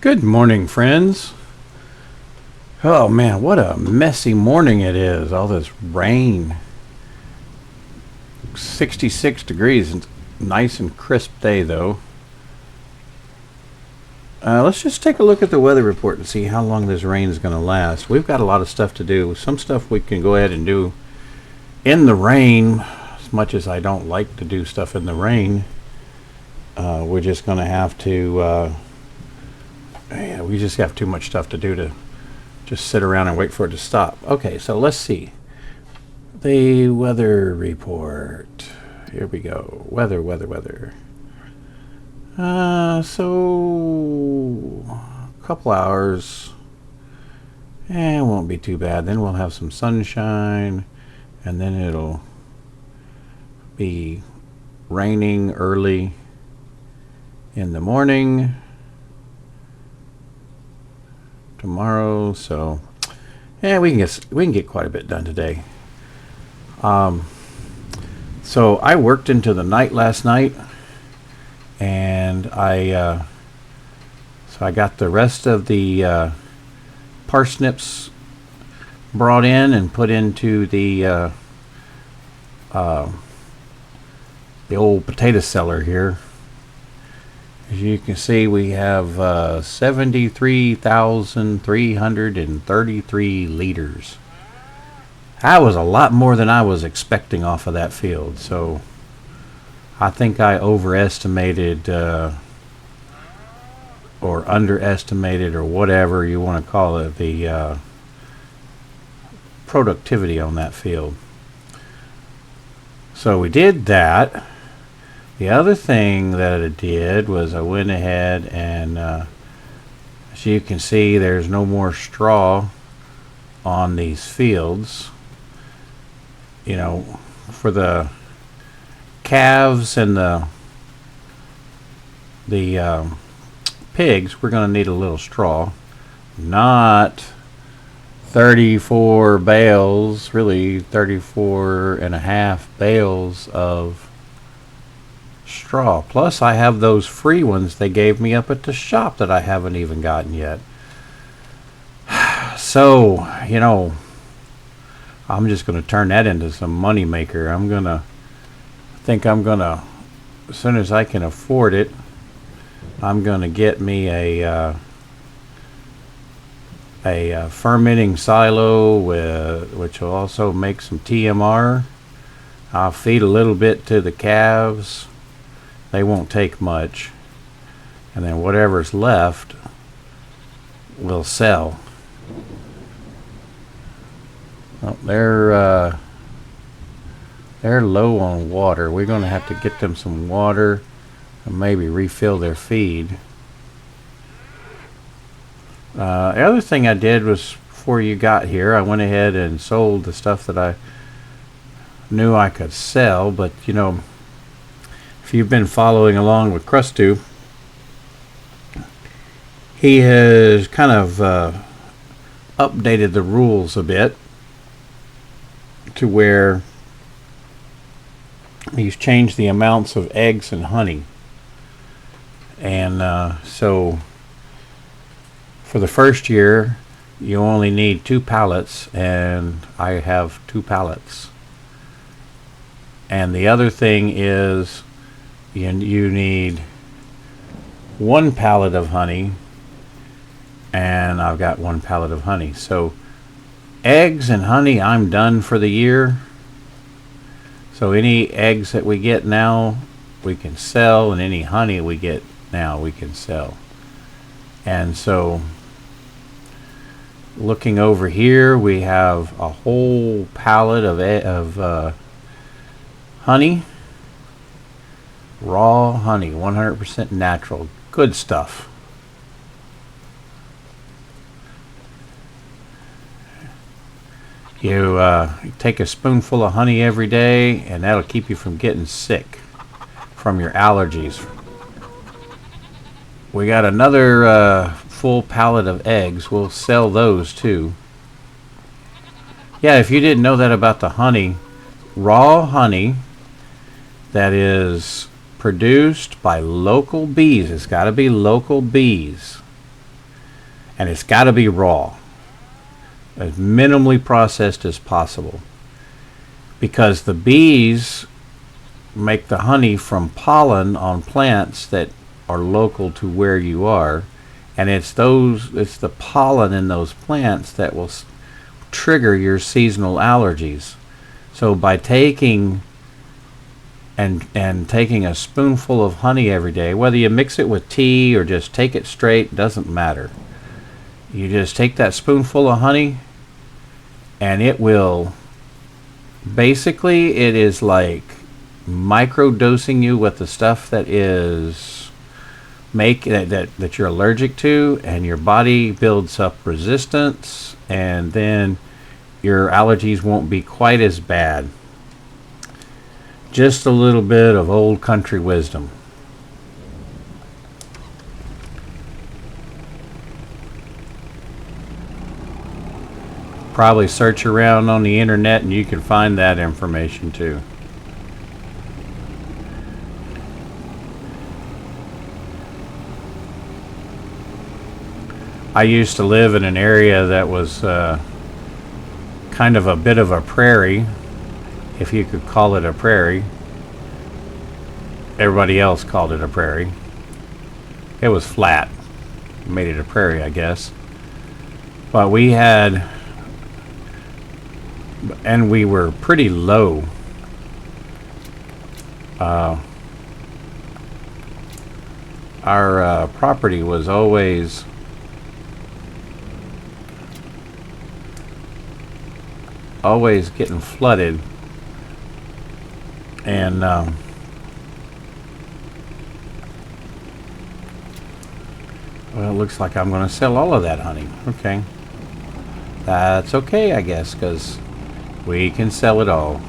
Good morning, friends. Oh man, what a messy morning it is. All this rain. 66 degrees. It's a nice and crisp day, though. Let's just take a look at the weather report and see how long this rain is going to last. We've got a lot of stuff to do. Some stuff we can go ahead and do in the rain. As much as I don't like to do stuff in the rain, we're just going to have to... we just have too much stuff to do to just sit around and wait for it to stop. Okay, so let's see. The weather report. Here we go. Weather. So a couple hours. It won't be too bad. Then we'll have some sunshine, and then it'll be raining early in the morning tomorrow. So yeah, we can get quite a bit done today. So I worked into the night last night, and I got the rest of the parsnips brought in and put into the old potato cellar here. As you can see, we have 73,333 liters. That was a lot more than I was expecting off of that field. So I think I overestimated or underestimated, or whatever you want to call it, the productivity on that field. So we did that. The other thing that I did was I went ahead and, as you can see, there's no more straw on these fields. You know, for the calves and the pigs, we're going to need a little straw. Not 34 bales, really 34 and a half bales of straw. Plus I have those free ones they gave me up at the shop that I haven't even gotten yet. So, you know, I'm just going to turn that into some money maker. I'm going to, as soon as I can afford it, I'm going to get me a fermenting silo which will also make some TMR. I'll feed a little bit to the calves. They won't take much, and then whatever's left will sell. Well, they're low on water. We're going to have to get them some water and maybe refill their feed. The other thing I did was, before you got here, I went ahead and sold the stuff that I knew I could sell. But you know, if you've been following along with Crustu, he has kind of updated the rules a bit to where he's changed the amounts of eggs and honey. And so for the first year, you only need 2 pallets, and I have 2 pallets. And the other thing is, you need 1 pallet of honey, and I've got 1 pallet of honey. So eggs and honey, I'm done for the year. So any eggs that we get now, we can sell, and any honey we get now, we can sell. And so, looking over here, we have a whole pallet of honey. Raw honey, 100% natural. Good stuff. You take a spoonful of honey every day, and that'll keep you from getting sick from your allergies. We got another full pallet of eggs. We'll sell those too. Yeah, if you didn't know that about the honey, raw honey that is produced by local bees. It's got to be local bees. And it's got to be raw, as minimally processed as possible, because the bees make the honey from pollen on plants that are local to where you are, and it's the pollen in those plants that will trigger your seasonal allergies. So by taking taking a spoonful of honey every day, whether you mix it with tea or just take it straight, doesn't matter. You just take that spoonful of honey, and it will basically, it is like microdosing you with the stuff that is that you're allergic to, and your body builds up resistance, and then your allergies won't be quite as bad. Just a little bit of old country wisdom. Probably search around on the internet and you can find that information too. I used to live in an area that was kind of a bit of a prairie, if you could call it a prairie. Everybody else called it a prairie. It was flat. Made it a prairie, I guess. But we had, and we were pretty low. Our property was always getting flooded, and well, it looks like I'm going to sell all of that honey. Okay, that's okay, I guess, because we can sell it all.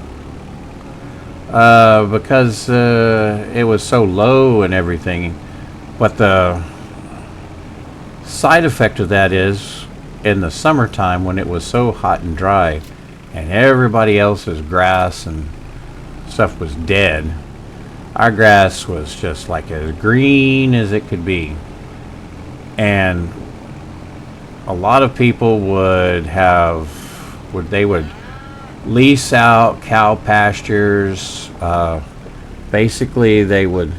Because it was so low and everything. But the side effect of that is, in the summertime when it was so hot and dry and everybody else's grass and stuff was dead, our grass was just like as green as it could be. And a lot of people would lease out cow pastures. Basically they would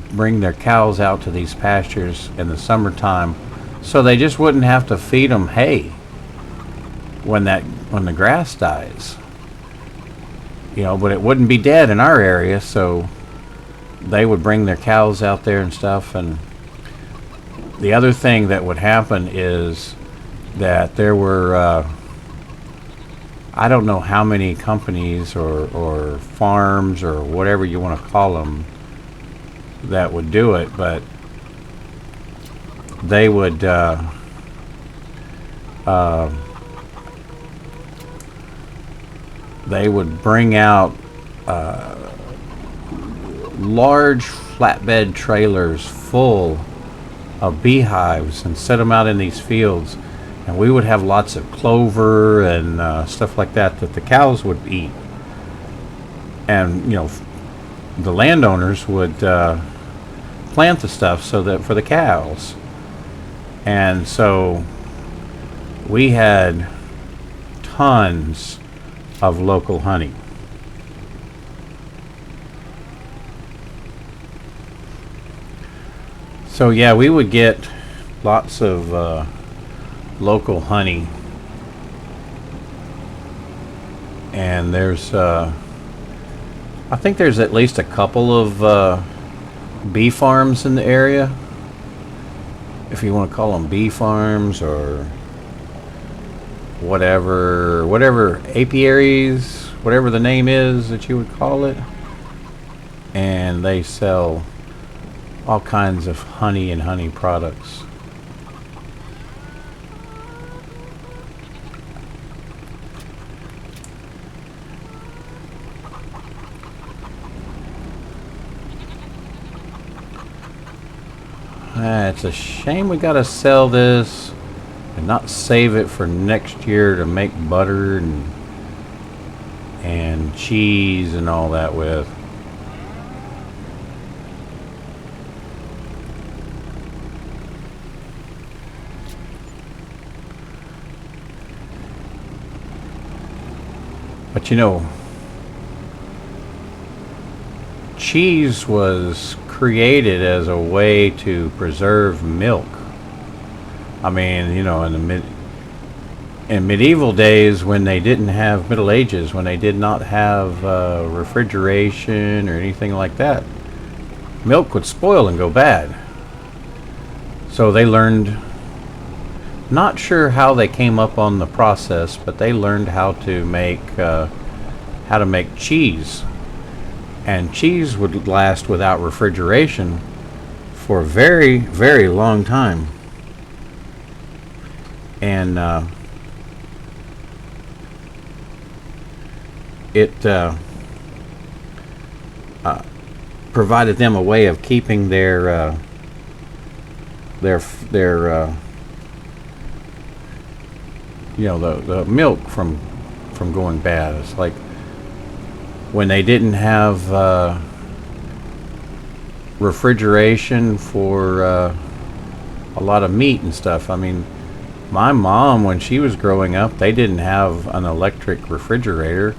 bring their cows out to these pastures in the summertime, so they just wouldn't have to feed them hay when the grass dies. But it wouldn't be dead in our area, so they would bring their cows out there and stuff. And the other thing that would happen is that there were I don't know how many companies or farms or whatever you want to call them that would do it, but they would bring out large flatbed trailers full of beehives and set them out in these fields, and we would have lots of clover and stuff like that the cows would eat. And the landowners would plant the stuff so that for the cows. And so we had tons of local honey. So yeah, we would get lots of local honey. And there's I think there's at least a couple of bee farms in the area, if you want to call them bee farms, or whatever apiaries, whatever the name is that you would call it. And they sell all kinds of honey and honey products. It's a shame we gotta sell this and not save it for next year to make butter and cheese and all that with. But you know, cheese was created as a way to preserve milk. I mean, you know, in medieval days, when they didn't have Middle Ages, when they did not have refrigeration or anything like that, milk would spoil and go bad. So they learned, not sure how they came up on the process, but they learned how to make cheese. And cheese would last without refrigeration for a very, very long time. And it provided them a way of keeping their you know, the milk from going bad. It's like when they didn't have refrigeration for a lot of meat and stuff. I mean, my mom, when she was growing up, they didn't have an electric refrigerator.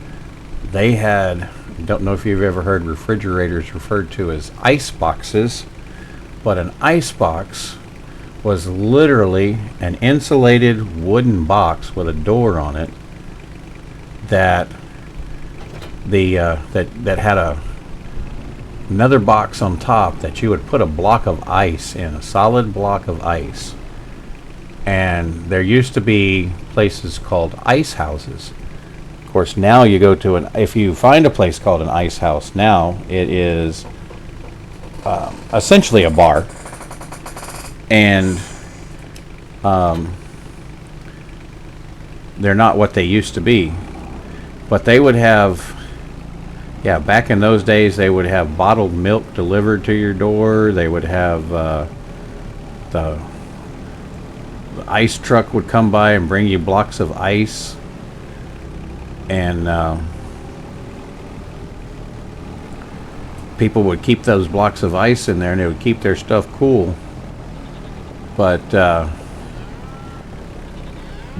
They had, I don't know if you've ever heard refrigerators referred to as ice boxes, but an ice box was literally an insulated wooden box with a door on it that that had another box on top that you would put a block of ice in, a solid block of ice. And there used to be places called ice houses. Of course, now you go to if you find a place called an ice house now, it is essentially a bar. And they're not what they used to be. But they would have, yeah, back in those days, they would have bottled milk delivered to your door. They would have the ice truck would come by and bring you blocks of ice. And people would keep those blocks of ice in there, and they would keep their stuff cool. But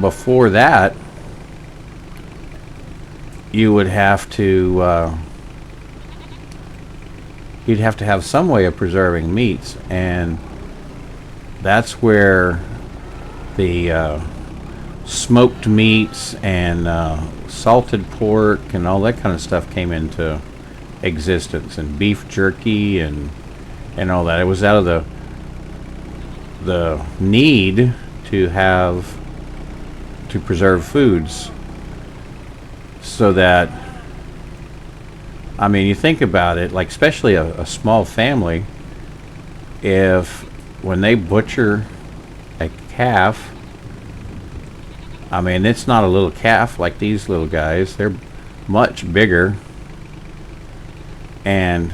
before that, you would have to you'd have to have some way of preserving meats, and that's where the smoked meats and salted pork and all that kind of stuff came into existence, and beef jerky and all that. It was out of the need to preserve foods, so that, I mean, you think about it, like especially a small family, if when they butcher a calf, I mean, it's not a little calf like these little guys. They're much bigger, and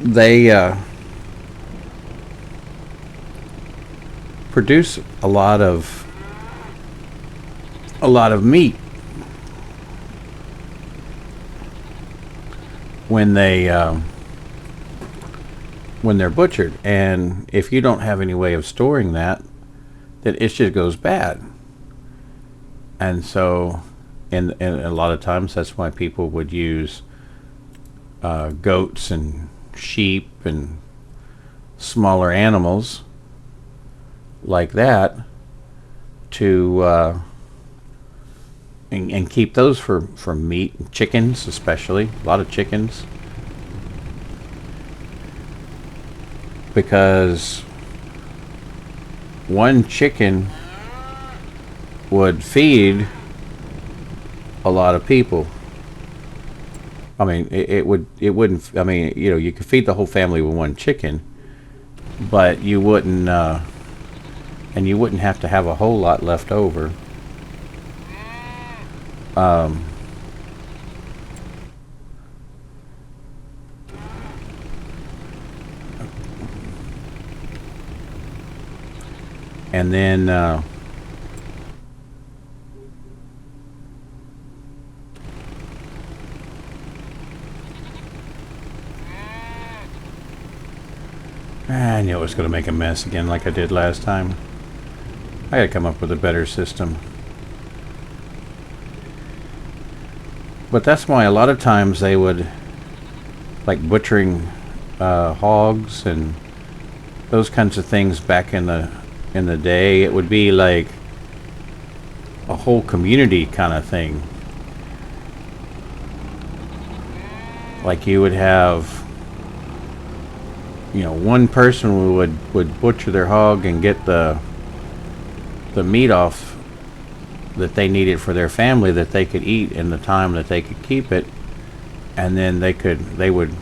they produce a lot of meat when they're butchered. And if you don't have any way of storing that, then it just goes bad. And so, and a lot of times that's why people would use goats and sheep and smaller animals like that to and keep those for meat. Chickens especially, a lot of chickens, because one chicken would feed a lot of people. I mean, it wouldn't, I mean, you know, you could feed the whole family with one chicken, but you wouldn't and you wouldn't have to have a whole lot left over. And then I knew I was going to make a mess again like I did last time. I got to come up with a better system. But that's why a lot of times they would, like butchering hogs and those kinds of things back in the day, it would be like a whole community kind of thing. Like you would have, you know, one person would butcher their hog and get the meat off that they needed for their family that they could eat in the time that they could keep it, and then they would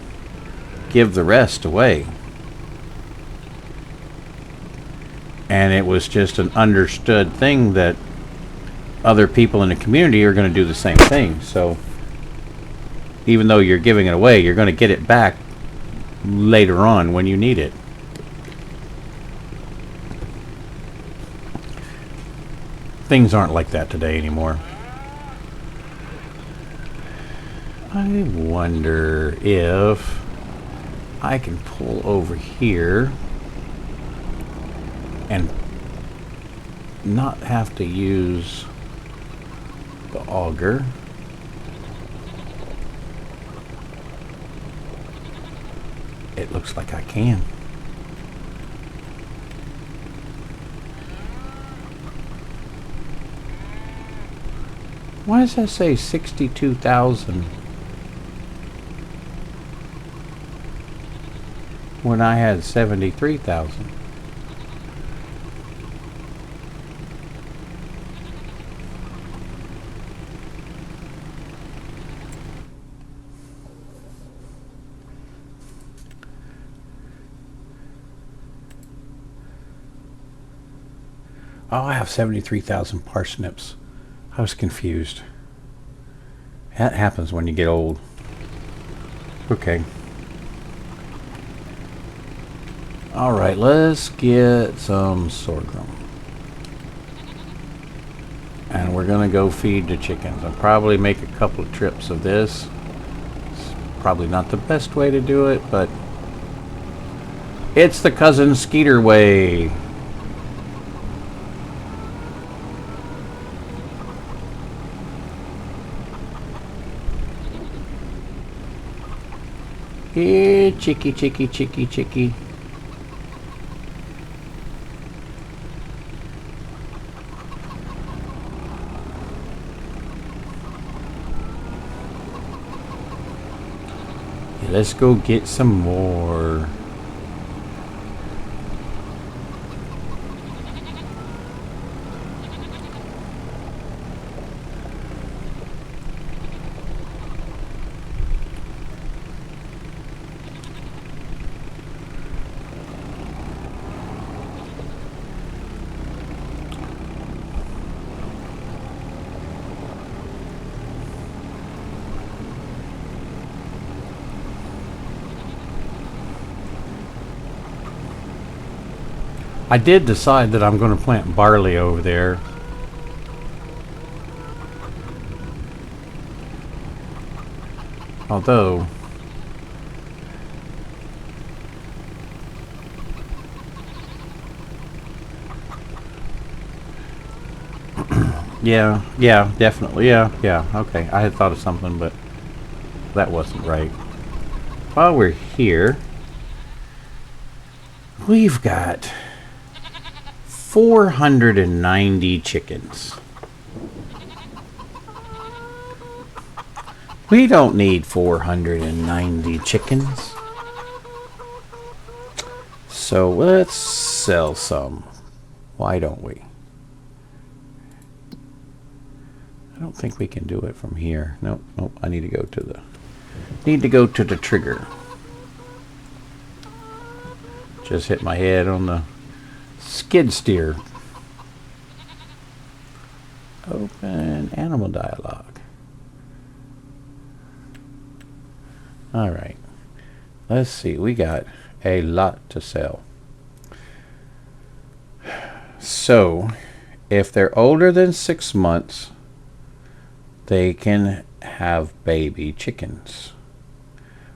give the rest away. And it was just an understood thing that other people in the community are going to do the same thing. So even though you're giving it away, you're going to get it back later on when you need it. Things aren't like that today anymore. I wonder if I can pull over here and not have to use the auger. It looks like I can. Why does that say 62,000 when I had 73,000? Oh, I have 73,000 parsnips. I was confused. That happens when you get old. Okay. Alright, let's get some sorghum. And we're going to go feed the chickens. I'll probably make a couple of trips of this. It's probably not the best way to do it, but it's the cousin Skeeter way. Here, chicky, chicky, chicky, chicky. Yeah, let's go get some more. I did decide that I'm going to plant barley over there. Although, yeah, definitely, yeah, okay. I had thought of something, but that wasn't right. While we're here, we've got 490 chickens. We don't need 490 chickens. So let's sell some. Why don't we? I don't think we can do it from here. Nope. I need to go to the trigger. Just hit my head on the skid steer. Open animal dialogue. All right. Let's see. We got a lot to sell. So, if they're older than 6 months, they can have baby chickens.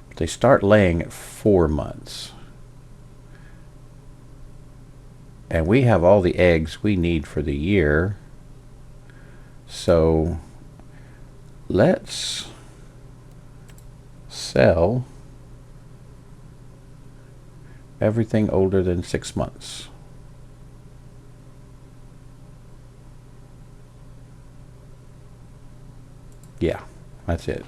But they start laying at 4 months. And we have all the eggs we need for the year. So let's sell everything older than 6 months. Yeah, that's it.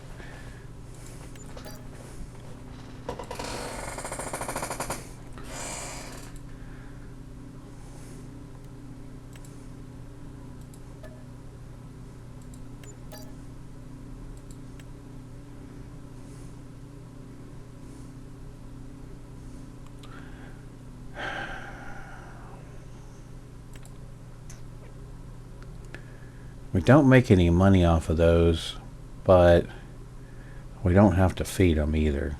We don't make any money off of those, but we don't have to feed them either.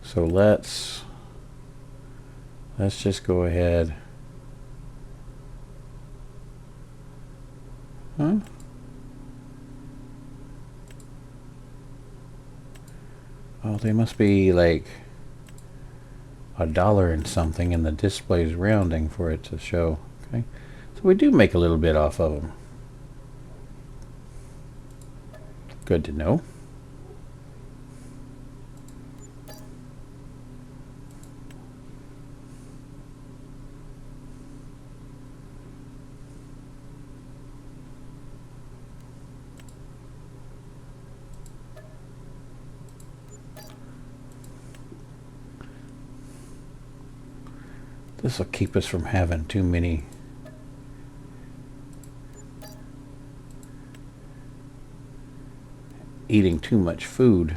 So let's just go ahead. Huh? Oh, they must be like $1 and something, and the display's rounding for it to show. Okay. So we do make a little bit off of them. Good to know. This will keep us from having too many eating too much food.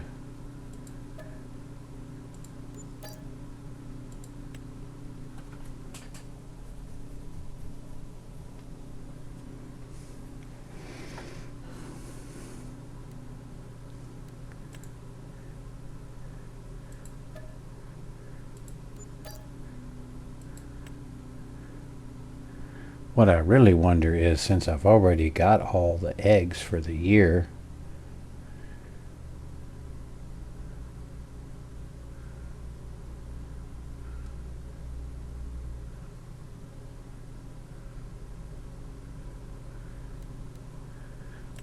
What I really wonder is, since I've already got all the eggs for the year,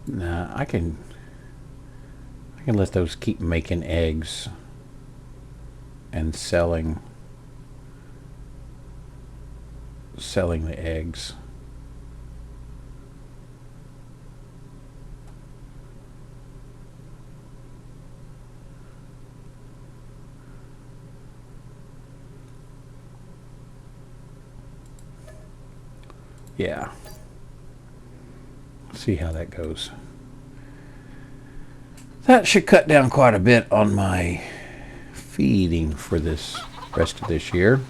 nah, I can let those keep making eggs and selling the eggs. Yeah. See how that goes. That should cut down quite a bit on my feeding for this rest of this year.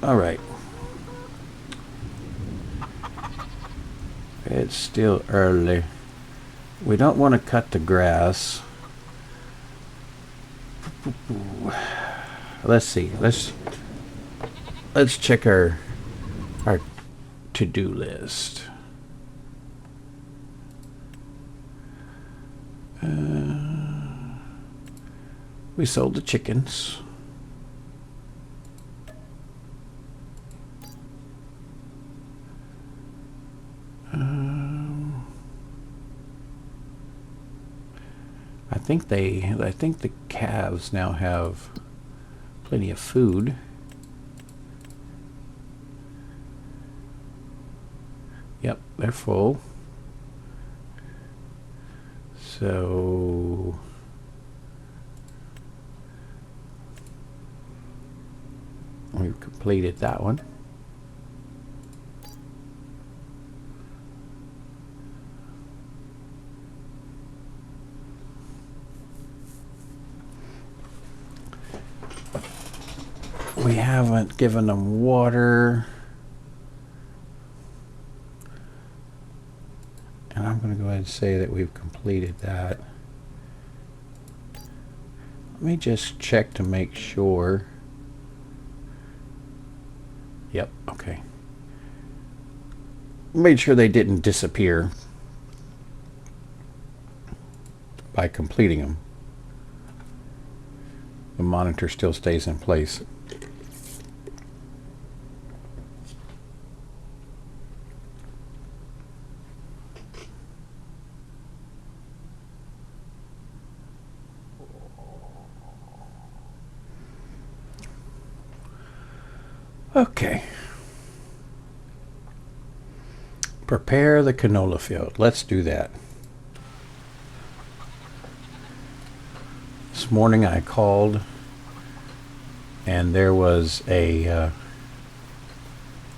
All right. It's still early. We don't want to cut the grass. Let's see. Let's check our to-do list. We sold the chickens. I think the calves now have plenty of food. Yep, they're full. So we've completed that one. We haven't given them water. And I'm going to go ahead and say that we've completed that. Let me just check to make sure. Yep, okay. Made sure they didn't disappear by completing them. The monitor still stays in place. Okay. Prepare the canola field. Let's do that. This morning I called and there was a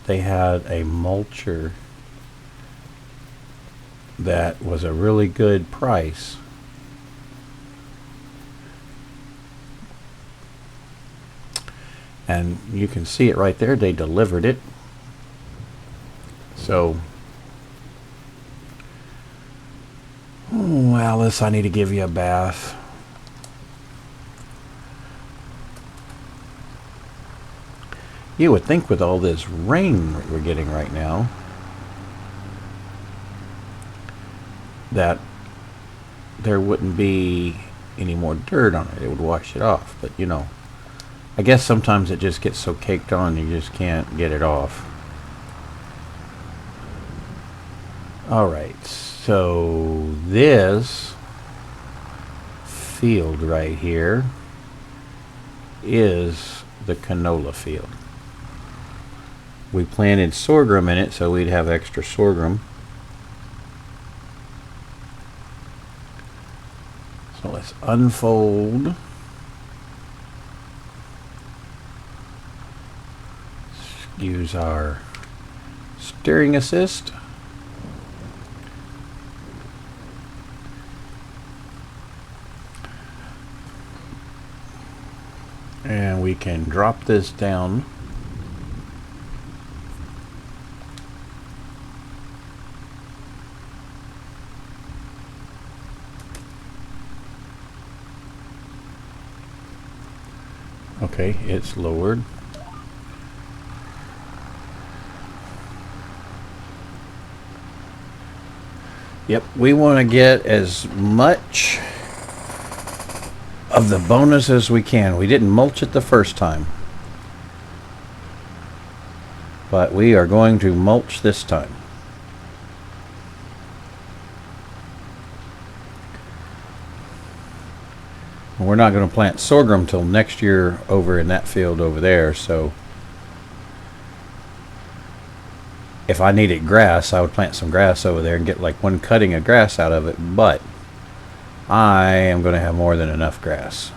they had a mulcher that was a really good price. And you can see it right there. They delivered it. So, oh, Alice, I need to give you a bath. You would think with all this rain we're getting right now that there wouldn't be any more dirt on it. It would wash it off. But, you know, I guess sometimes it just gets so caked on you just can't get it off. Alright, so this field right here is the canola field. We planted sorghum in it so we'd have extra sorghum. So let's unfold. Use our steering assist. And we can drop this down. Okay, it's lowered. Yep, we want to get as much of the bonus as we can. We didn't mulch it the first time, but we are going to mulch this time. We're not going to plant sorghum till next year over in that field over there, so if I needed grass, I would plant some grass over there and get like one cutting of grass out of it, but I am going to have more than enough grass.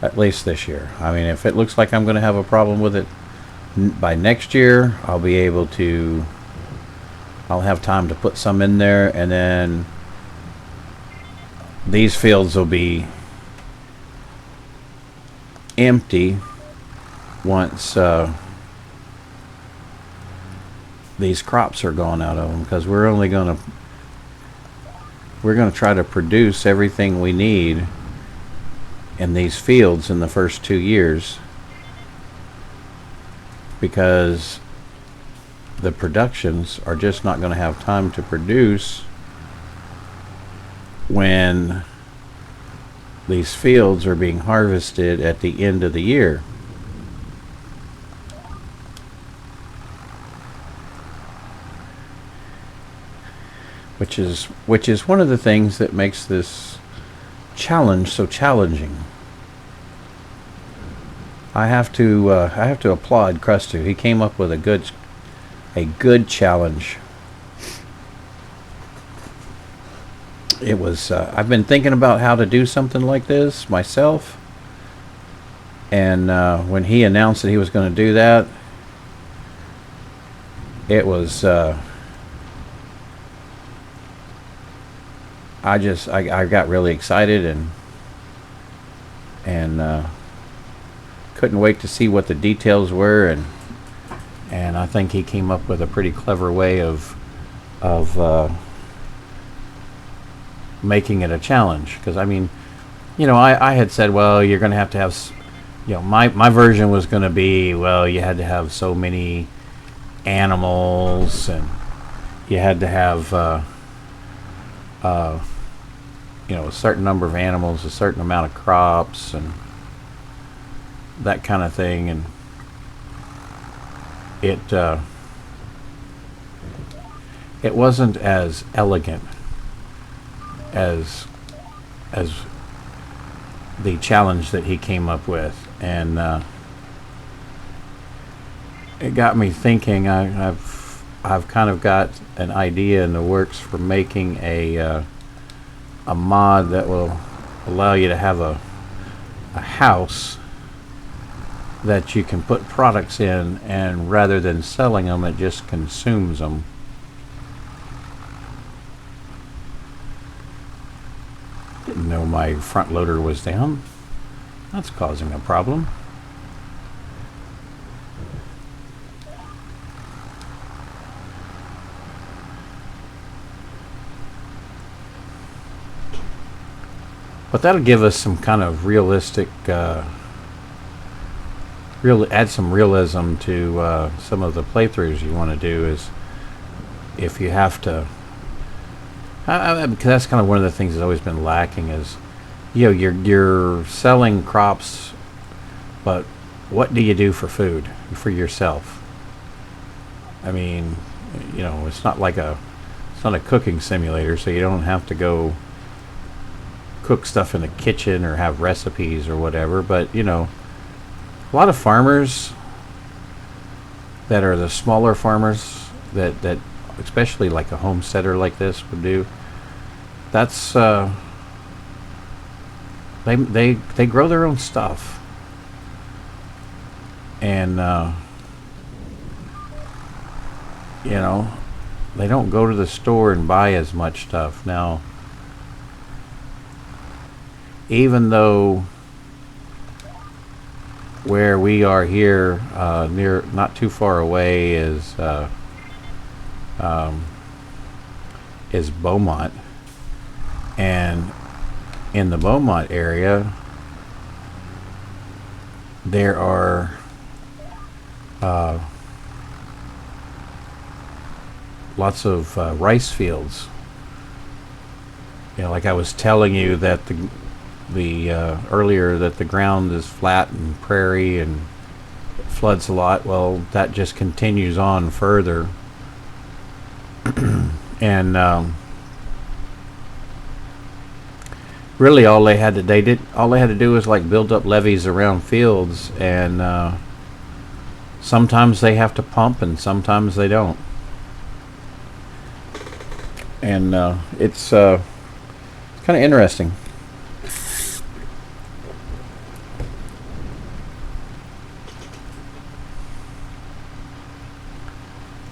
At least this year. I mean, if it looks like I'm going to have a problem with it by next year, I'll be able to, I'll have time to put some in there, and then these fields will be empty once these crops are gone out of them, because we're going to try to produce everything we need in these fields in the first 2 years, because the productions are just not going to have time to produce when these fields are being harvested at the end of the year. Which is one of the things that makes this challenge so challenging. I have to applaud Crustu. He came up with a good challenge. It was I've been thinking about how to do something like this myself, and when he announced that he was going to do that, it was I got really excited and couldn't wait to see what the details were, and I think he came up with a pretty clever way of making it a challenge. Because I mean, you know, I had said, well, you're going to have, you know, my version was going to be, well, you had to have so many animals, and you had to have you know, a certain number of animals, a certain amount of crops, and that kind of thing. And it wasn't as elegant as the challenge that he came up with, and it got me thinking. I've kind of got an idea in the works for making a mod that will allow you to have a house that you can put products in, and rather than selling them, it just consumes them. Didn't know my front loader was down. That's causing a problem. But that'll give us some kind of realistic, add some realism to some of the playthroughs you want to do. Is if you have to, because that's kind of one of the things that's always been lacking is, you know, you're selling crops, but what do you do for food for yourself? I mean, you know, it's not a cooking simulator, so you don't have to go cook stuff in the kitchen or have recipes or whatever. But you know, a lot of farmers that are the smaller farmers that especially like a homesteader like this would do, that's they grow their own stuff, and you know, they don't go to the store and buy as much stuff. Now, even though where we are here, near, not too far away, is Beaumont, and in the Beaumont area there are lots of rice fields. You know, like I was telling you that the earlier, that the ground is flat and prairie and it floods a lot. Well, that just continues on further, and really all they had to do was like build up levees around fields, and sometimes they have to pump and sometimes they don't, and it's kind of interesting.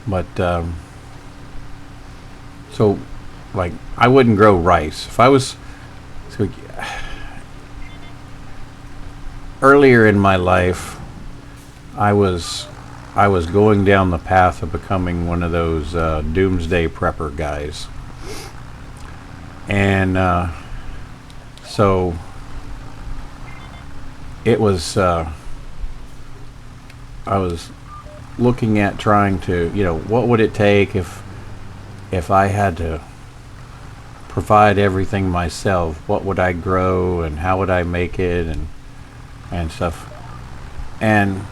But so, like, I wouldn't grow rice if I was. So, earlier in my life, I was going down the path of becoming one of those doomsday prepper guys, and so it was. I was looking at trying to, you know, what would it take if I had to provide everything myself? What would I grow and how would I make it, and stuff. And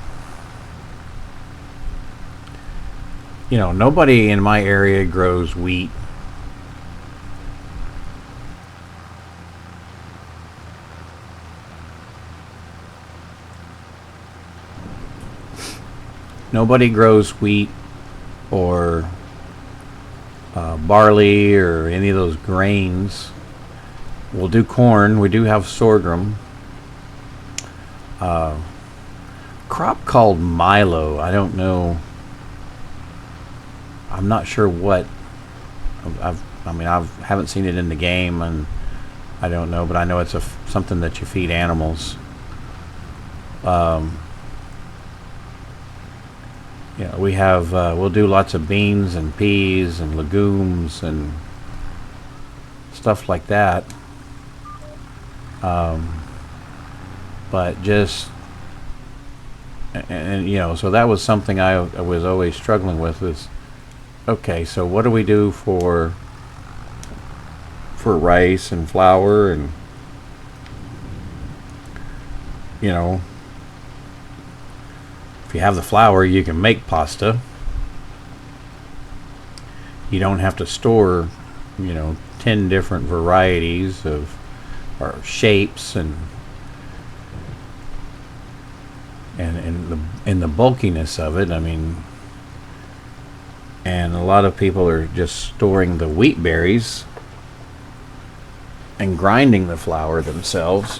you know, nobody in my area grows wheat. Nobody grows wheat or barley or any of those grains. We'll do corn. We do have sorghum. Crop called Milo. I don't know. I'm not sure what. I haven't seen it in the game, and I don't know. But I know it's something that you feed animals. Yeah, we have. We'll do lots of beans and peas and legumes and stuff like that. But just, and you know, so that was something I was always struggling with. Was, okay, so what do we do for rice and flour, and you know, if you have the flour, you can make pasta. You don't have to store, you know, 10 different varieties of or shapes, and and in the bulkiness of it. I mean, and a lot of people are just storing the wheat berries and grinding the flour themselves,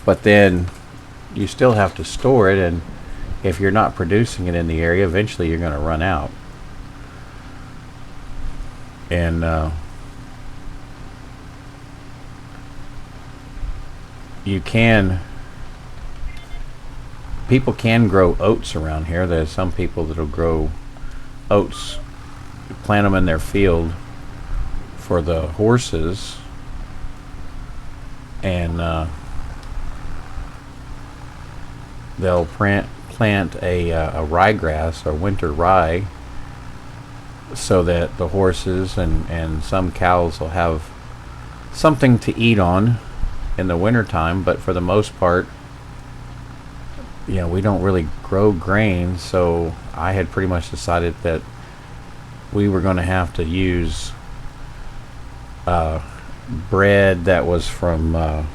but then you still have to store it, and if you're not producing it in the area, eventually you're going to run out. And people can grow oats around here. There's some people that'll grow oats, plant them in their field for the horses, and they'll plant a ryegrass or winter rye, so that the horses and some cows will have something to eat on in the wintertime. But for the most part, we don't really grow grain, so I had pretty much decided that we were going to have to use bread that was from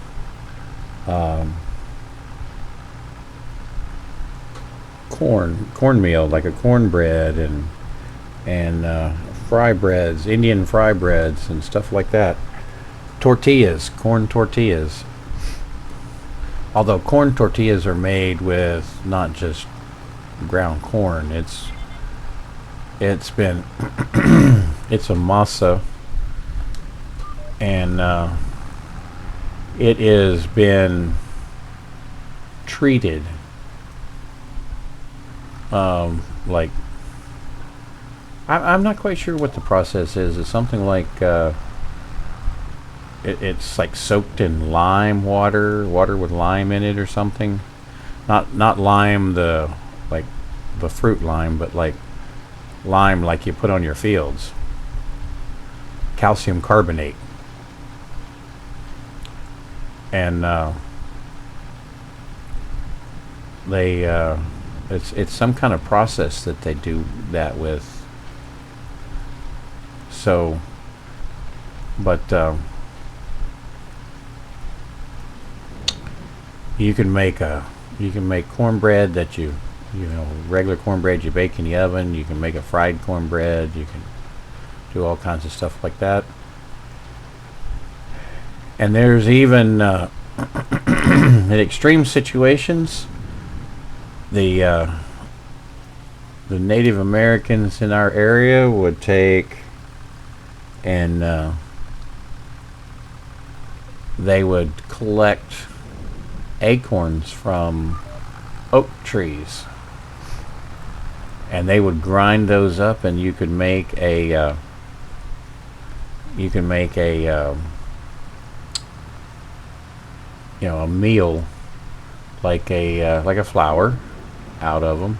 cornmeal, like a cornbread, and fry breads, Indian fry breads, and stuff like that. Tortillas, corn tortillas. Although corn tortillas are made with not just ground corn, it's been it's a masa, and it has been treated like, I'm not quite sure what the process is. It's something like it's like soaked in lime water with lime in it or something. Not lime the fruit lime, but like lime like you put on your fields. Calcium carbonate. And it's some kind of process that they do that with. So, but you can make cornbread that regular cornbread you bake in the oven. You can make a fried cornbread. You can do all kinds of stuff like that. And there's even in extreme situations, the Native Americans in our area would take and they would collect acorns from oak trees, and they would grind those up, and you could make a a meal, like a flour out of them,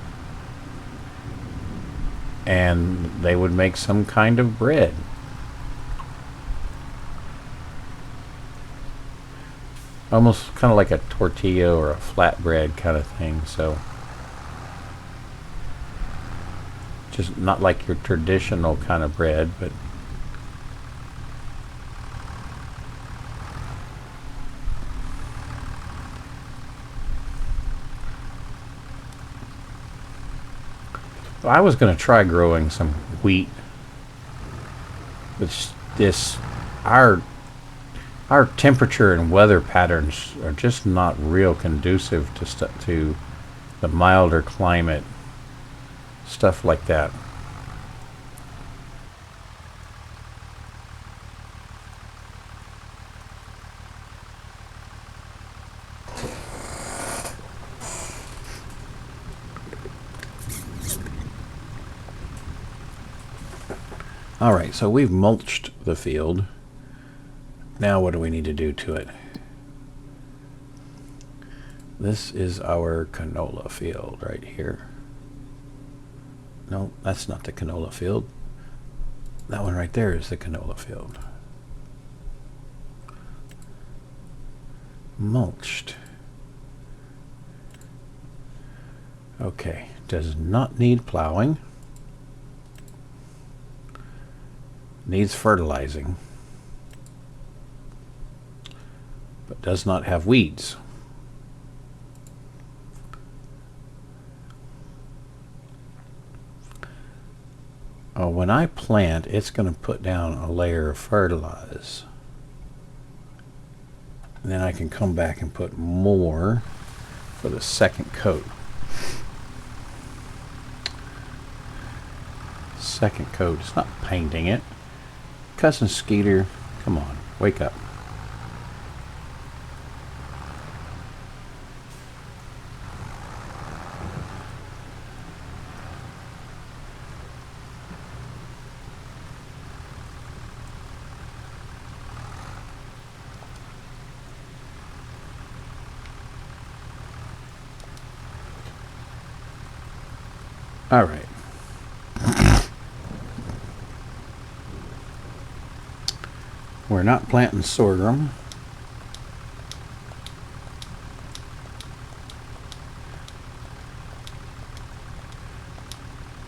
and they would make some kind of bread. Almost kind of like a tortilla or a flatbread kind of thing. So just not like your traditional kind of bread, but I was going to try growing some wheat. But our temperature and weather patterns are just not real conducive to the milder climate, stuff like that. All right, so we've mulched the field. Now what do we need to do to it? This is our canola field right here. No, that's not the canola field. That one right there is the canola field. Mulched. Okay, does not need plowing. Needs fertilizing, but does not have weeds. when I plant, it's going to put down a layer of fertilizer. And then I can come back and put more for the second coat. Second coat. It's not painting it. Cousin Skeeter, come on, wake up. All right. We're not planting sorghum.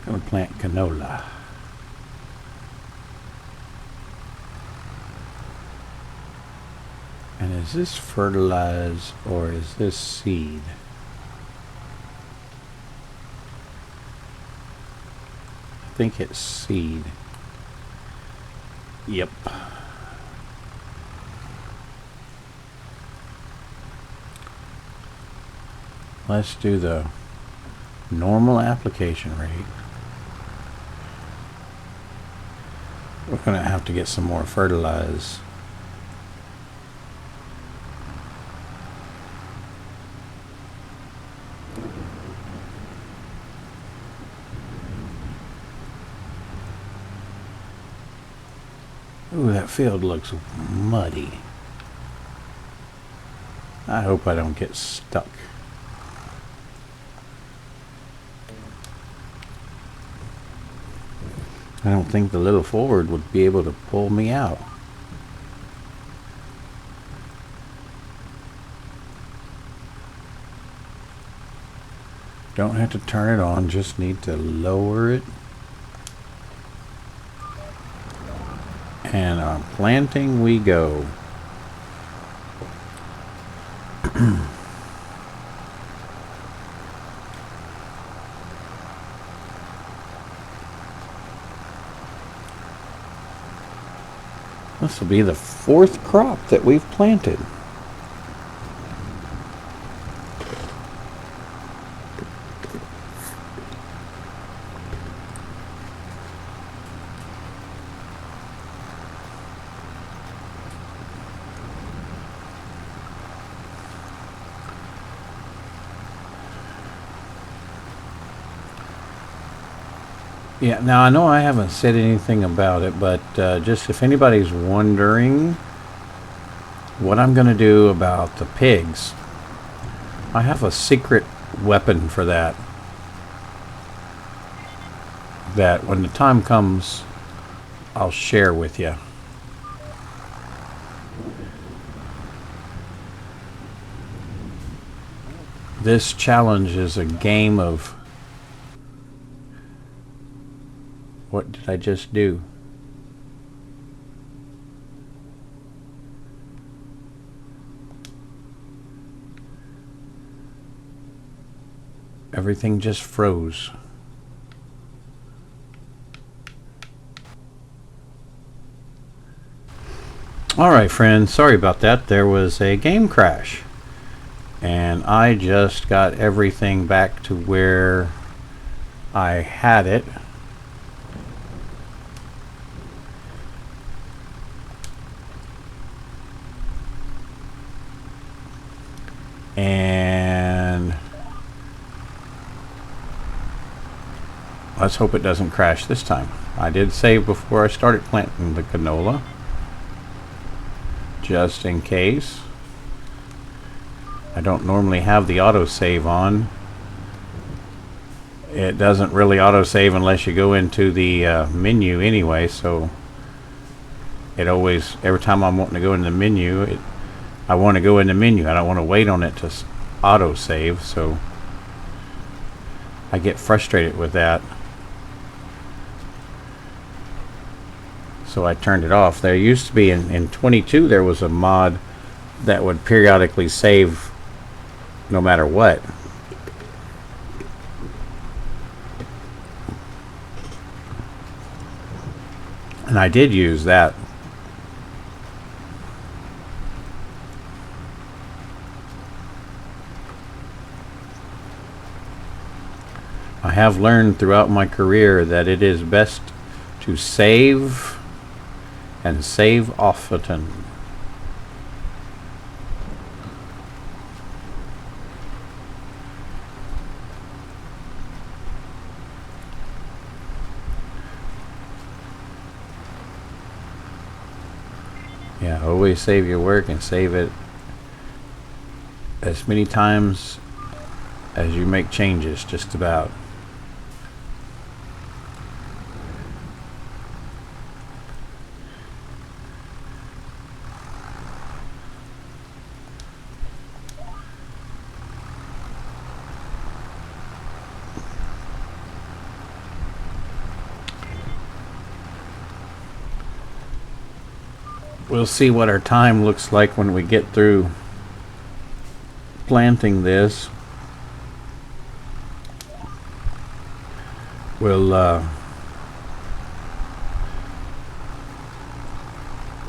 I'm going to plant canola. And is this fertilized or is this seed? I think it's seed. Yep. Let's do the normal application rate. We're going to have to get some more fertilizer. Ooh, that field looks muddy. I hope I don't get stuck. I don't think the little Ford would be able to pull me out. Don't have to turn it on, just need to lower it. And on planting we go. This will be the 4th crop that we've planted. Yeah, now I know I haven't said anything about it, but just if anybody's wondering what I'm going to do about the pigs, I have a secret weapon for that. That when the time comes, I'll share with you. This challenge is a game of... What did I just do? Everything just froze. Alright friends, sorry about that. There was a game crash. And I just got everything back to where I had it. And let's hope it doesn't crash this time. I did save before I started planting the canola, just in case. I don't normally have the autosave on. It doesn't really autosave unless you go into the menu anyway, so it always, every time I'm wanting to go in the menu, I want to go in the menu. I don't want to wait on it to autosave, so I get frustrated with that. So I turned it off. There used to be in 22 there was a mod that would periodically save no matter what. And I did use that. I have learned throughout my career that it is best to save and save often. Yeah, always save your work and save it as many times as you make changes, just about. We'll see what our time looks like when we get through planting this. We'll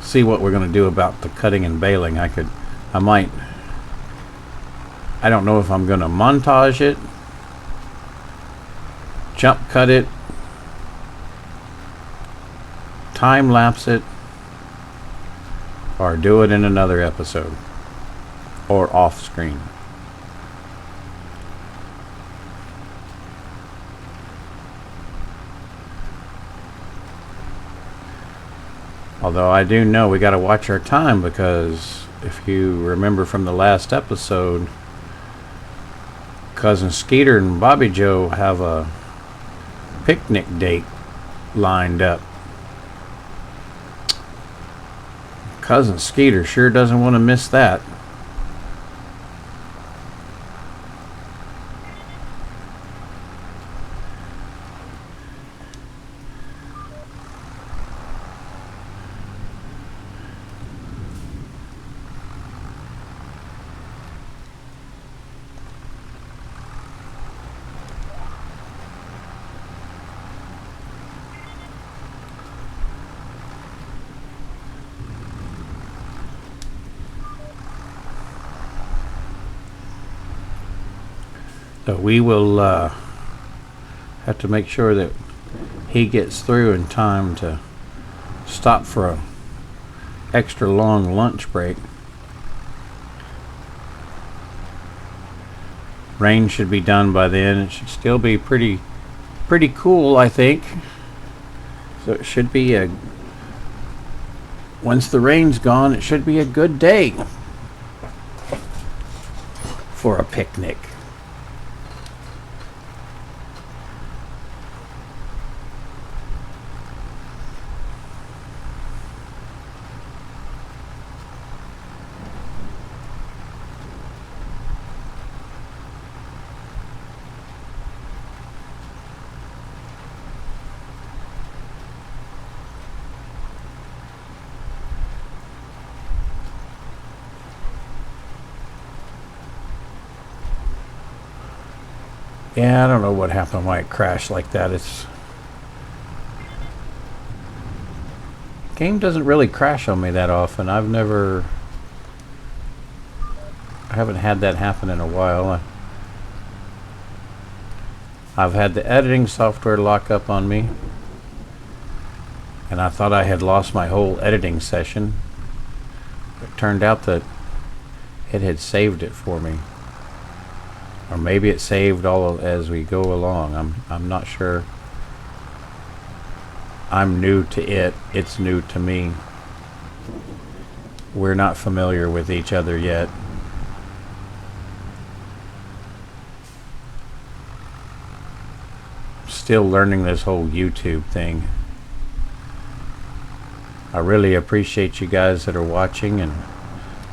see what we're going to do about the cutting and baling. I don't know if I'm going to montage it, jump cut it, time lapse it, or do it in another episode or off screen. Although I do know we got to watch our time, because if you remember from the last episode, cousin Skeeter and Bobbie Joe have a picnic date lined up. Cousin Skeeter sure doesn't want to miss that. So we will have to make sure that he gets through in time to stop for a extra long lunch break. Rain should be done by then. It should still be pretty cool, I think. So it should be once the rain's gone, it should be a good day for a picnic. Yeah, I don't know what happened, why it crashed like that. Game doesn't really crash on me that often. I haven't had that happen in a while. I've had the editing software lock up on me, and I thought I had lost my whole editing session. It turned out that it had saved it for me. Or maybe it saved all as we go along. I'm not sure. I'm new to it. It's new to me. We're not familiar with each other yet. Still learning this whole YouTube thing. I really appreciate you guys that are watching and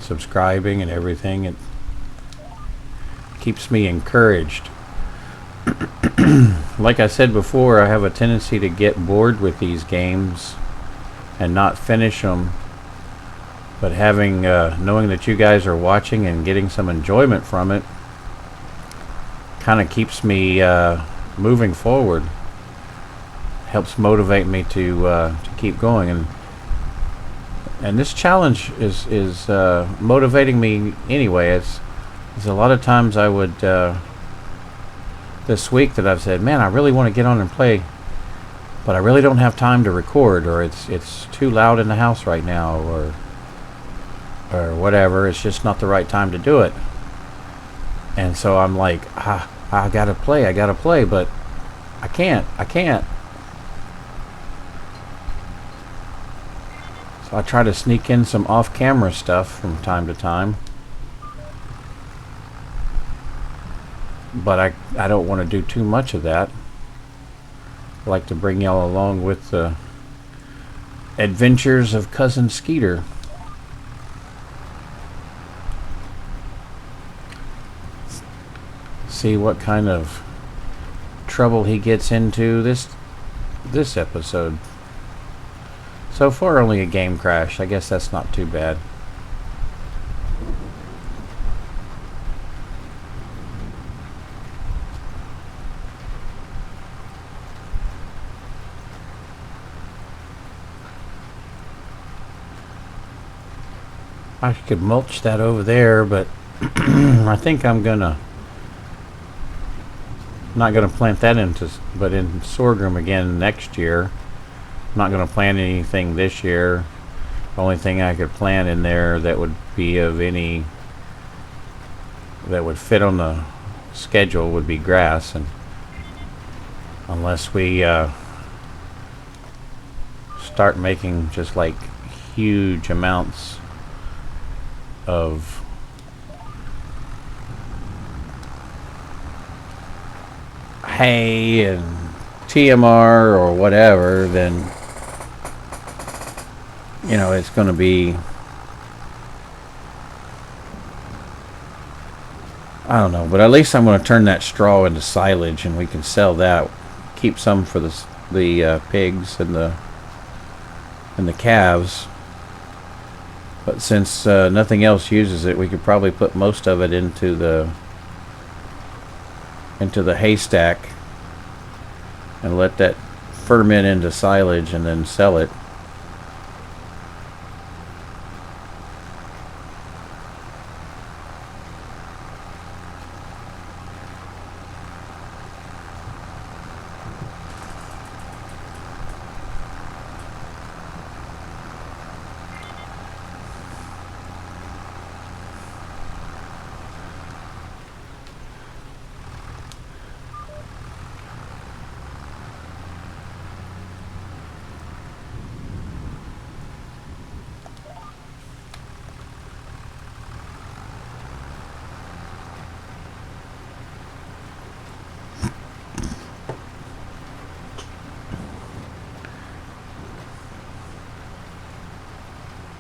subscribing and everything. It keeps me encouraged. Like I said before, I have a tendency to get bored with these games and not finish them, but having knowing that you guys are watching and getting some enjoyment from it kind of keeps me moving forward. helps motivate me to keep going. And this challenge is motivating me anyway. It's a lot of times I would this week that I've said, man, I really want to get on and play, but I really don't have time to record, or it's too loud in the house right now, or whatever. It's just not the right time to do it. And so I'm like, I gotta play, but I can't. So I try to sneak in some off-camera stuff from time to time. But I don't want to do too much of that. I like to bring y'all along with the adventures of Cousin Skeeter. See what kind of trouble he gets into this episode. So far only a game crash. I guess that's not too bad. I could mulch that over there, but I think I'm not gonna plant that in sorghum again next year. I'm not gonna plant anything this year. The only thing I could plant in there that would be of any that would fit on the schedule would be grass, and unless we start making just like huge amounts of hay and TMR or whatever, then it's going to be, I don't know, but at least I'm going to turn that straw into silage, and we can sell that, keep some for the pigs and the calves. But since nothing else uses it, we could probably put most of it into the haystack and let that ferment into silage and then sell it.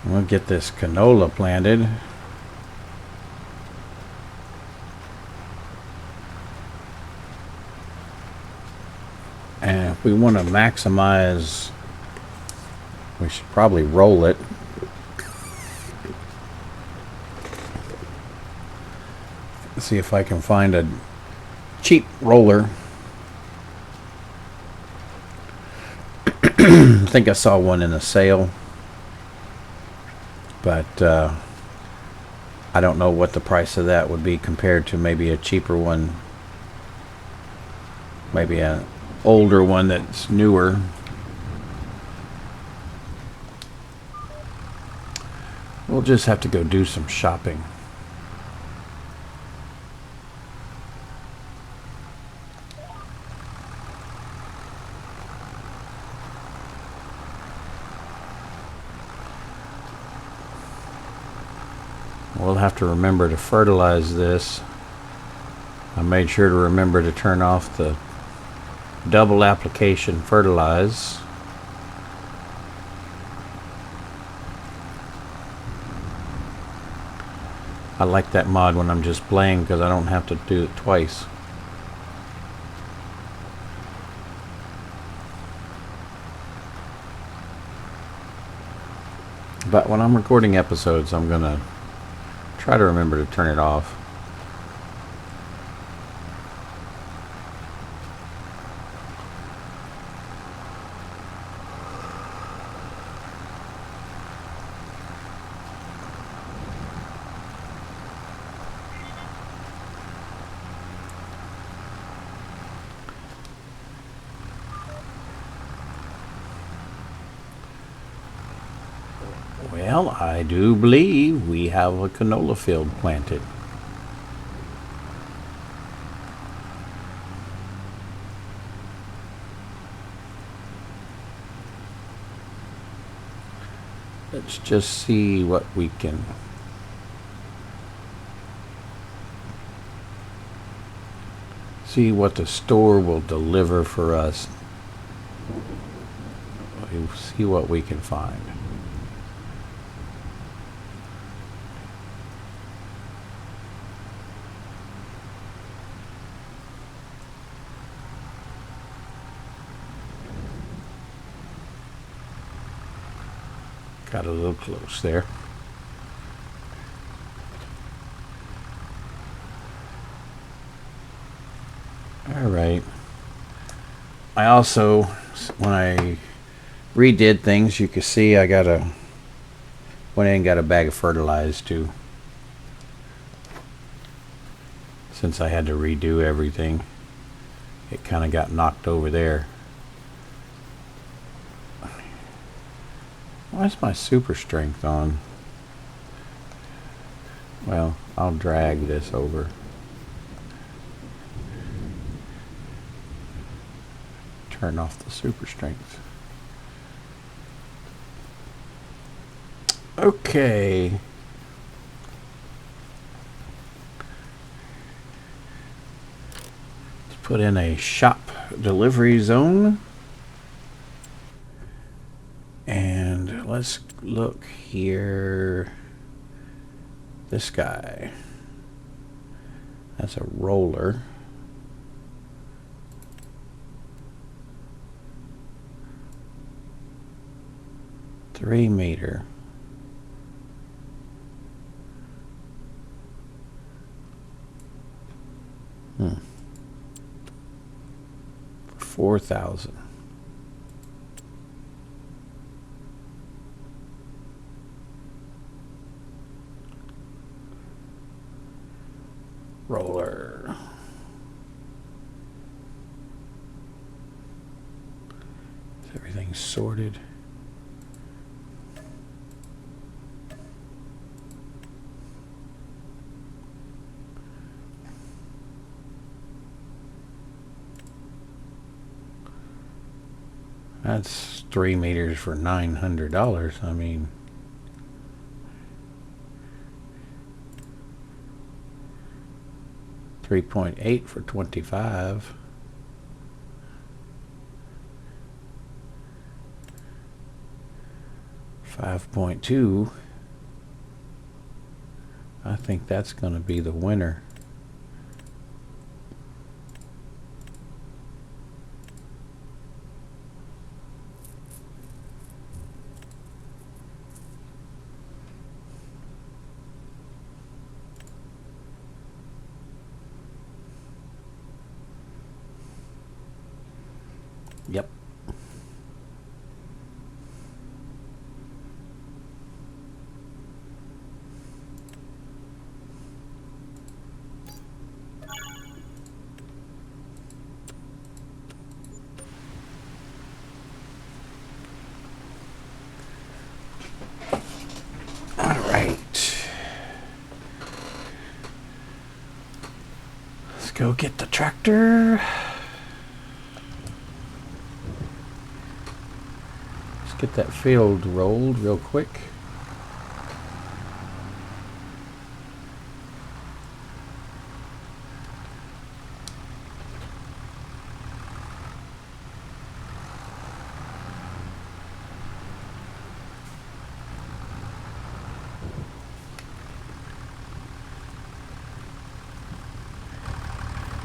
We'll get this canola planted. And if we want to maximize, we should probably roll it. Let's see if I can find a cheap roller. I think I saw one in a sale, but I don't know what the price of that would be compared to maybe a cheaper one, maybe an older one that's newer. We'll just have to go do some shopping. We'll have to remember to fertilize this. I made sure to remember to turn off the double application fertilize. I like that mod when I'm just playing because I don't have to do it twice. But when I'm recording episodes, I'm gonna try to remember to turn it off. Well, I do believe we have a canola field planted. Let's just see what we can. See what the store will deliver for us. We'll see what we can find. Got a little close there. All right. I also, when I redid things, you can see I went in and got a bag of fertilizer too. Since I had to redo everything, it kind of got knocked over there. Why is my super strength on? Well, I'll drag this over. Turn off the super strength. Okay. Let's put in a shop delivery zone. And let's look here. This guy. That's a roller. $3 meter. For 4,000. Roller. Is everything sorted? That's 3 meters for $900. I mean, $3.8 for $25. $5.2. I think that's going to be the winner. Yep. All right. Let's go get the tractor. Get that field rolled real quick.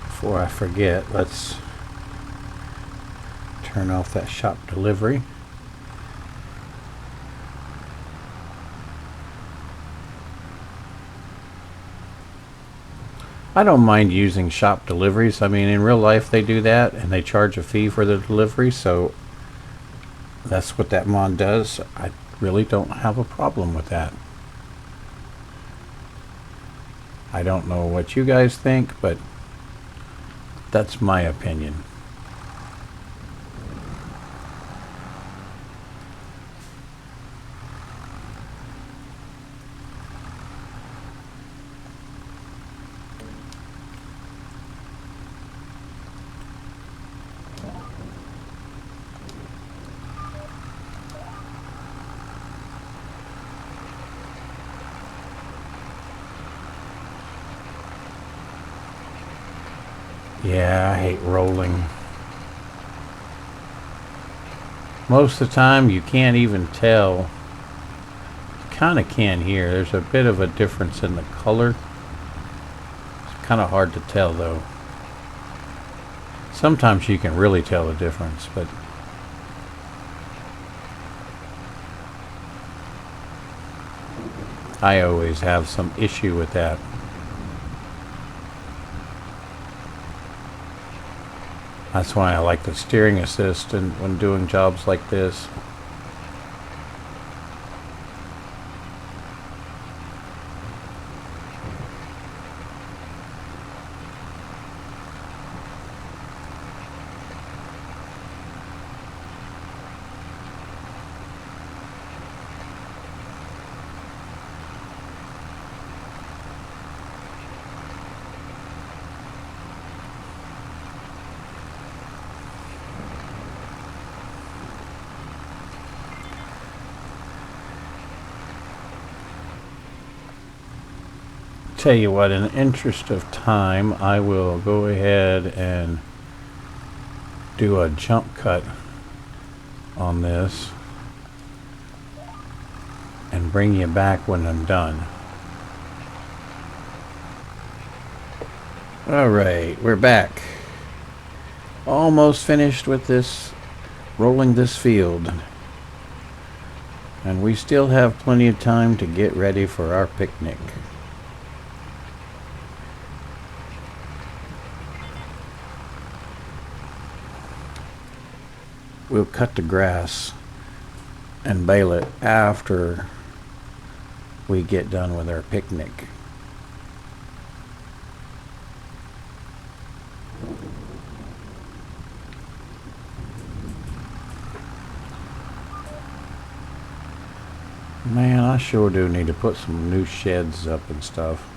Before I forget, let's turn off that shop delivery. I don't mind using shop deliveries. I mean, in real life they do that and they charge a fee for the delivery, so that's what that mod does. I really don't have a problem with that. I don't know what you guys think, but that's my opinion. Yeah, I hate rolling. Most of the time you can't even tell. You kind of can here. There's a bit of a difference in the color. It's kind of hard to tell though. Sometimes you can really tell the difference, but I always have some issue with that. That's why I like the steering assist and when doing jobs like this. Tell you what, in the interest of time, I will go ahead and do a jump cut on this and bring you back when I'm done. Alright, we're back. Almost finished with this, rolling this field. And we still have plenty of time to get ready for our picnic. We'll cut the grass and bale it after we get done with our picnic. Man, I sure do need to put some new sheds up and stuff.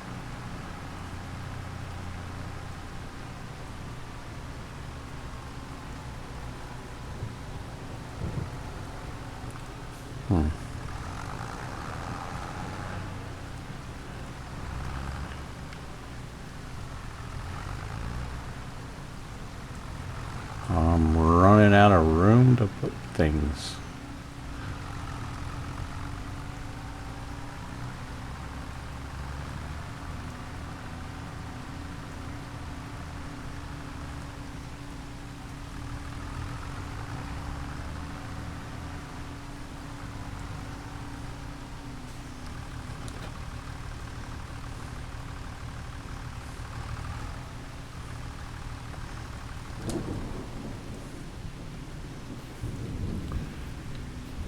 I'm running out of room to put things.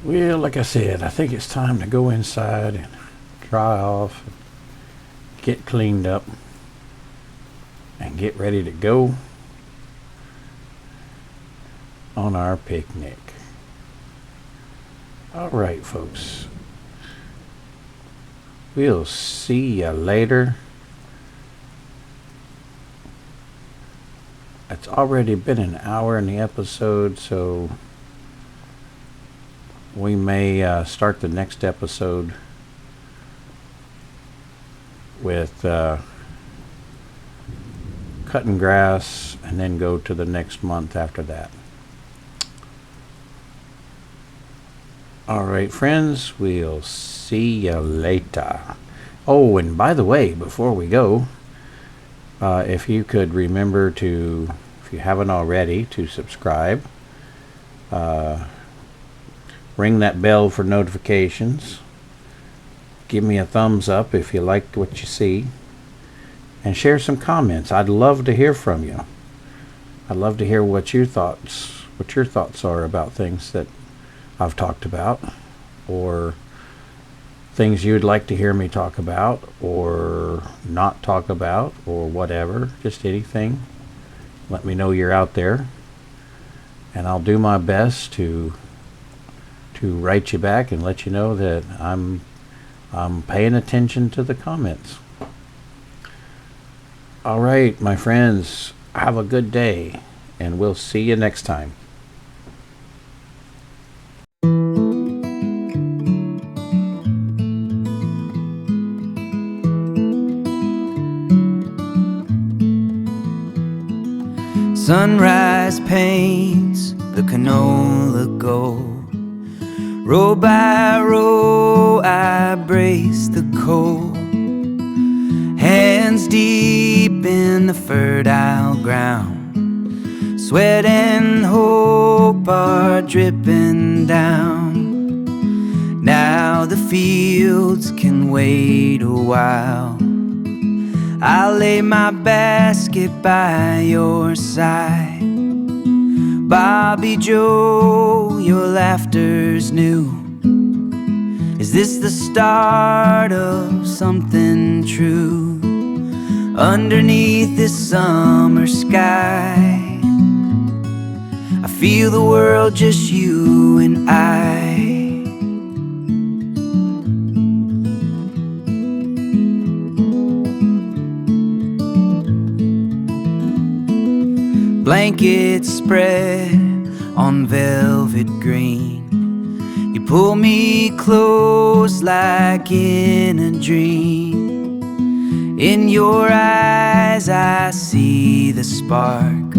Well, like I said, I think it's time to go inside and dry off, get cleaned up, and get ready to go on our picnic. All right, folks. We'll see ya later. It's already been an hour in the episode, so we may start the next episode with cutting grass and then go to the next month after that. All right, friends, we'll see you later. Oh, and by the way, before we go, if you could remember to, if you haven't already, to subscribe. Ring that bell for notifications. Give me a thumbs up if you like what you see. And share some comments. I'd love to hear from you. I'd love to hear what your thoughts are about things that I've talked about, or things you'd like to hear me talk about or not talk about, or whatever. Just anything. Let me know you're out there, and I'll do my best to write you back and let you know that I'm paying attention to the comments. All right, my friends, have a good day, and we'll see you next time. Sunrise paints the canola gold. Row by row I brace the cold. Hands deep in the fertile ground. Sweat and hope are dripping down. Now the fields can wait a while. I'll lay my basket by your side. Bobbie Joe, your laughter's new. Is this the start of something true? Underneath this summer sky, I feel the world, just you and I. Blankets spread on velvet green. You pull me close like in a dream. In your eyes I see the spark,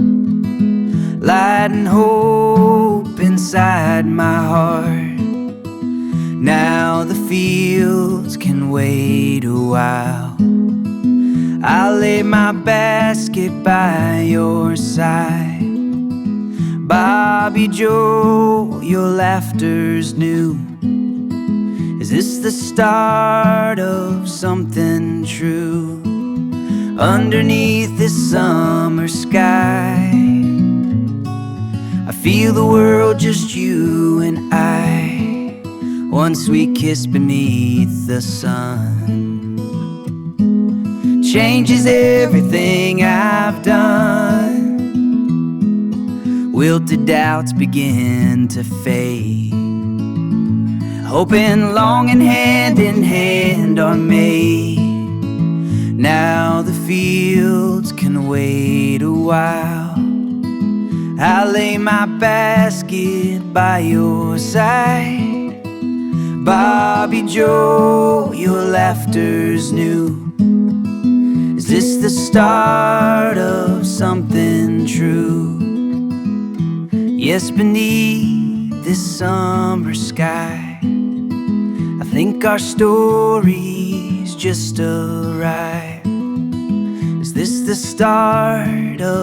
light and hope inside my heart. Now the fields can wait a while. I'll lay my basket by your side. Bobbie Joe, your laughter's new. Is this the start of something true? Underneath this summer sky, I feel the world, just you and I. One sweet kiss beneath the sun changes everything I've done. Wilted doubts begin to fade. Hope and longing hand in hand are made. Now the fields can wait a while. I'll lay my basket by your side. Bobbie Joe, your laughter's new. Is this the start of something true? Yes, beneath this summer sky, I think our story's just arrived. Is this the start of